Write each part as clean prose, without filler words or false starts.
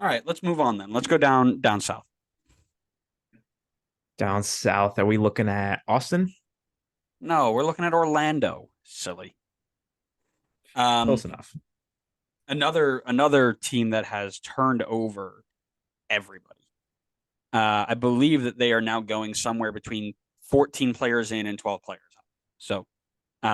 All right, let's move on then. Let's go down south. Down south, are we looking at Austin? No, we're looking at Orlando. Silly. Um, Close enough. another team that has turned over everybody. I believe that they are now going somewhere between 14 players in and 12 players out. So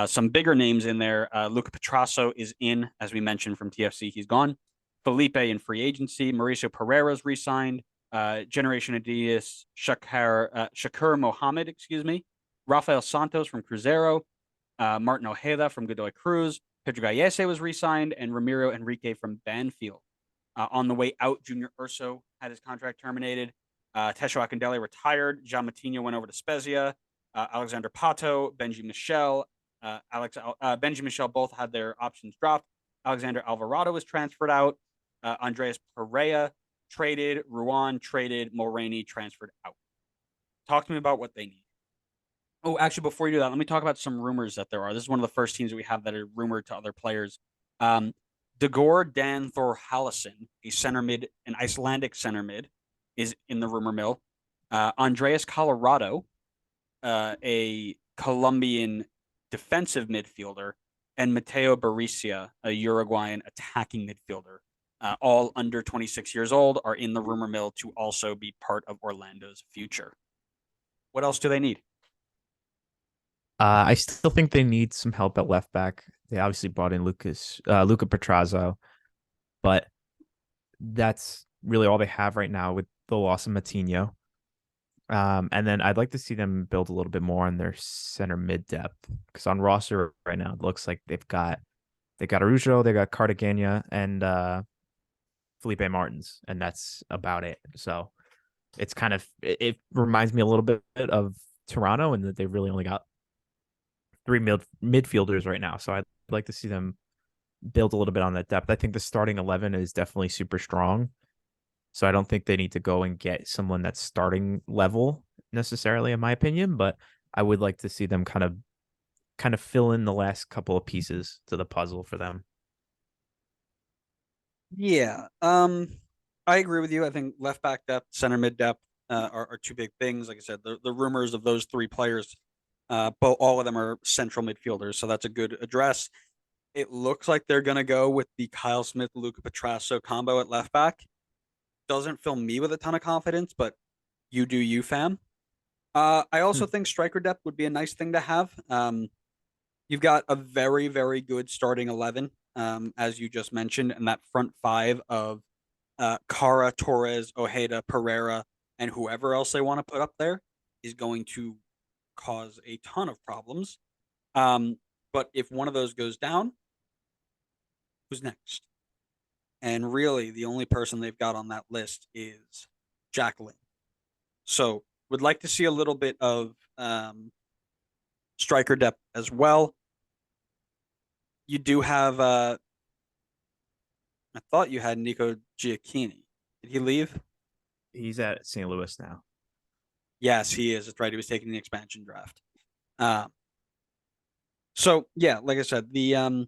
some bigger names in there. Luca Petrasso is in, as we mentioned from TFC. He's gone. Felipe in free agency. Mauricio Pereira's re-signed. Generation Adidas. Shakur Mohammed, excuse me. Rafael Santos from Cruzeiro. Martin Ojeda from Godoy Cruz. Pedro Gallese was re-signed, and Ramiro Enrique from Banfield. On the way out, Junior Urso had his contract terminated. Tesho Akindele retired. Jean Matinho went over to Spezia. Alexander Pato, Benji Michel, Benji Michel both had their options dropped. Alexander Alvarado was transferred out. Andreas Pereira traded. Ruan traded. Mulroney transferred out. Talk to me about what they need. Oh, actually, before you do that, let me talk about some rumors that there are. This is one of the first teams that we have that are rumored to other players. Um, Dagor Dan Thor Hallison, a center mid, an Icelandic center mid, is in the rumor mill. Andreas Colorado, a Colombian defensive midfielder, and Mateo Baricia, a Uruguayan attacking midfielder, all under 26 years old, are in the rumor mill to also be part of Orlando's future. What else do they need? I still think they need some help at left back. They obviously brought in Luca Petrazo, but that's really all they have right now with the loss of Matinho. And then I'd like to see them build a little bit more on their center mid depth because on roster right now it looks like they got Arujo, they got Cartagena, and Felipe Martins, and that's about it. So it's kind of it reminds me a little bit of Toronto and that they really only got three midfielders right now. So I'd like to see them build a little bit on that depth. I think the starting 11 is definitely super strong. So I don't think they need to go and get someone that's starting level necessarily, in my opinion. But I would like to see them kind of fill in the last couple of pieces to the puzzle for them. Yeah, I agree with you. I think left back depth, center mid depth are two big things. Like I said, the rumors of those three players, but all of them are central midfielders, so that's a good address. It looks like they're going to go with the Kyle Smith Luca Petrasso combo at left back. Doesn't fill me with a ton of confidence, but you do you, fam. I Hmm. also think striker depth would be a nice thing to have. You've got a very, very good starting 11, as you just mentioned, and that front five of Cara, Torres, Ojeda, Pereira, and whoever else they want to put up there is going to cause a ton of problems. Um, but if one of those goes down, who's next? And really, the only person they've got on that list is Jacqueline. So, would like to see a little bit of striker depth as well. You do have, I thought you had Nico Giacchini. Did he leave? He's at St. Louis now. Yes, he is. That's right. He was taking the expansion draft. Um, so yeah, like I said, the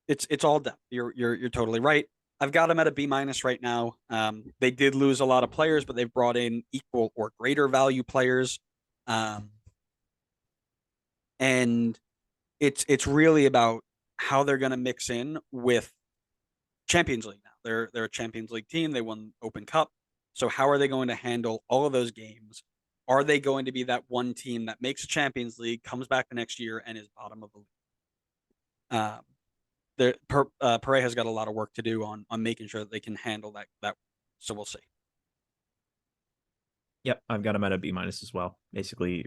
it's all depth. You're totally right. I've got them at a B minus right now. They did lose a lot of players, but they've brought in equal or greater value players. Um, and it's really about how they're going to mix in with Champions League now. They're a Champions League team. They won Open Cup. So how are they going to handle all of those games? Are they going to be that one team that makes a Champions League, comes back the next year, and is bottom of the league? Um, Pere has got a lot of work to do on making sure that they can handle that. So we'll see. Yep, I've got him at a B minus as well. Basically,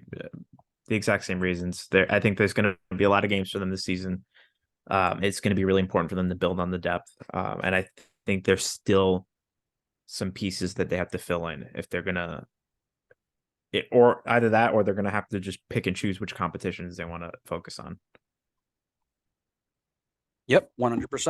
the exact same reasons. There, I think there's going to be a lot of games for them this season. It's going to be really important for them to build on the depth, and I think there's still some pieces that they have to fill in if they're gonna, or either that, or they're gonna have to just pick and choose which competitions they want to focus on. Yep, 100%.